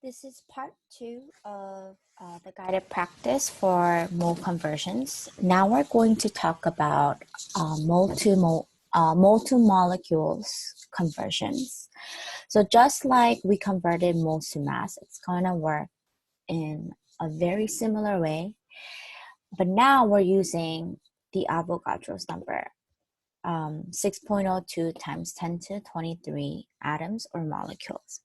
This is part 2 of the guided practice for mole conversions. Now we're going to talk about mole to molecules conversions. So just like we converted moles to mass, it's going to work in a very similar way. But now we're using the Avogadro's number, 6.02 times 10 to 23 atoms or molecules.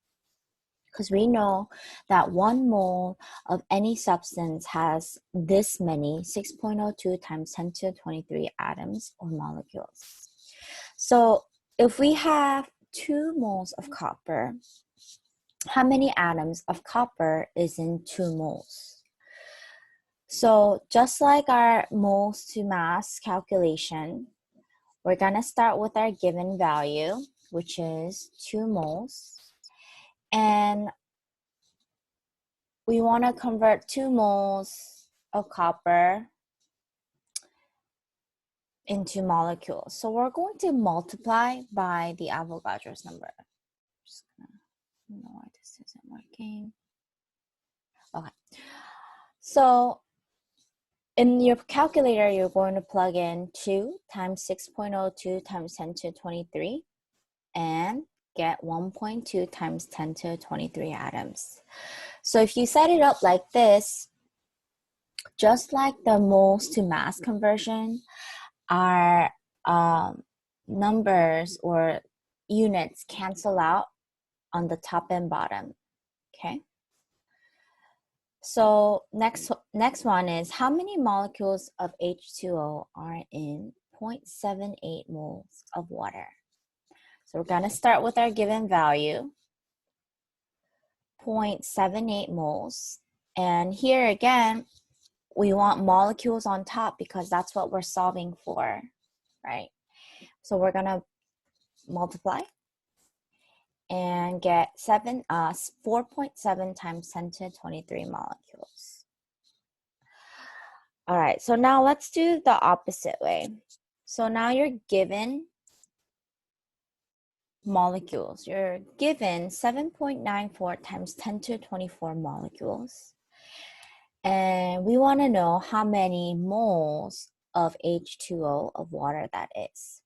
Because we know that 1 mole of any substance has this many, 6.02 times 10 to 23 atoms or molecules. So if we have 2 moles of copper, how many atoms of copper is in 2 moles? So just like our moles to mass calculation, we're going to start with our given value, which is 2 moles. And we want to convert 2 moles of copper into molecules. So we're going to multiply by the Avogadro's number. Just gonna, I don't know why this isn't working. Okay. So in your calculator, you're going to plug in 2 times 6.02 times 10 to 23 and get 1.2 times 10 to 23 atoms. So if you set it up like this, just like the moles to mass conversion, our numbers or units cancel out on the top and bottom, okay? So next one is, how many molecules of H2O are in 0.78 moles of water? So we're gonna start with our given value, 0.78 moles. And here again, we want molecules on top because that's what we're solving for, right? So we're gonna multiply and get 4.7 times 10 to 23 molecules. All right, so now let's do the opposite way. So now you're given molecules. You're given 7.94 times 10 to 24 molecules. And we want to know how many moles of H2O of water that is.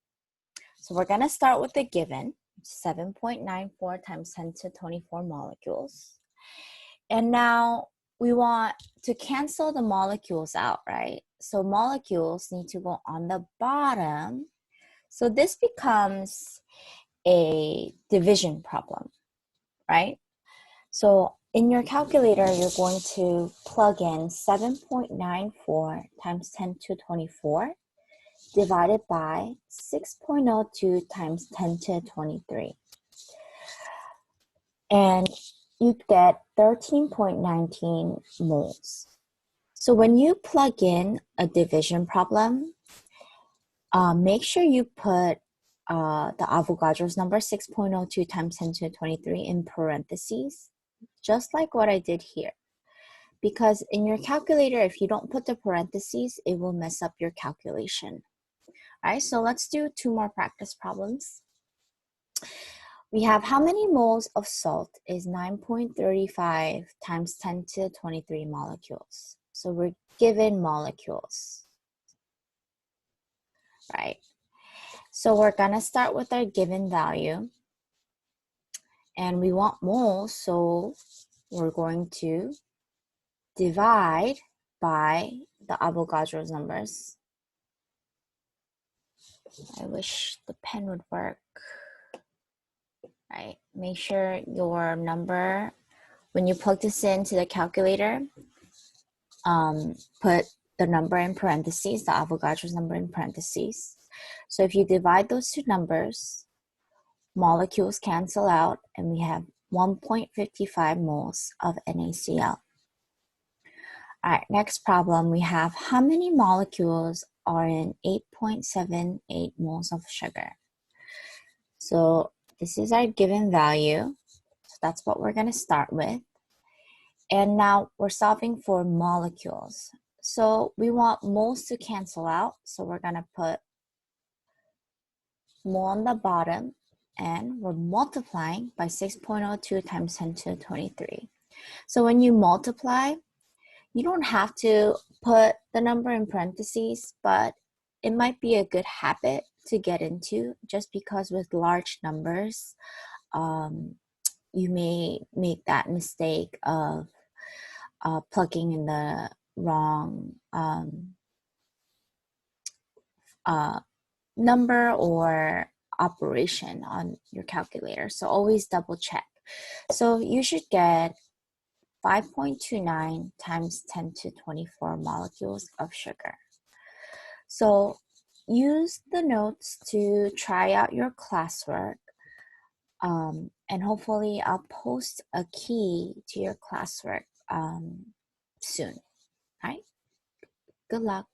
So we're going to start with the given, 7.94 times 10 to 24 molecules. And now we want to cancel the molecules out, right? So molecules need to go on the bottom. So this becomes a division problem, right? So in your calculator, you're going to plug in 7.94 times 10 to 24 divided by 6.02 times 10 to 23. And you get 13.19 moles. So when you plug in a division problem, make sure you put the Avogadro's number, 6.02 times 10 to 23 in parentheses, just like what I did here. Because in your calculator, if you don't put the parentheses, it will mess up your calculation. All right, so let's do 2 more practice problems. We have, how many moles of salt is 9.35 times 10 to 23 molecules? So we're given molecules, right? So we're gonna start with our given value. And we want moles, so we're going to divide by the Avogadro's numbers. I wish the pen would work. Right, make sure your number, when you plug this into the calculator, put the number in parentheses, the Avogadro's number in parentheses. So if you divide those 2 numbers, molecules cancel out and we have 1.55 moles of NaCl. All right, next problem, we have, how many molecules are in 8.78 moles of sugar? So this is our given value. So that's what we're going to start with. And now we're solving for molecules. So we want moles to cancel out. So we're going to put mole on the bottom and we're multiplying by 6.02 times 10 to 23. So when you multiply, you don't have to put the number in parentheses, but it might be a good habit to get into just because with large numbers, you may make that mistake of plugging in the wrong number or operation on your calculator. So always double check. So you should get 5.29 times 10 to 24 molecules of sugar. So use the notes to try out your classwork. And hopefully I'll post a key to your classwork soon. All right? Good luck.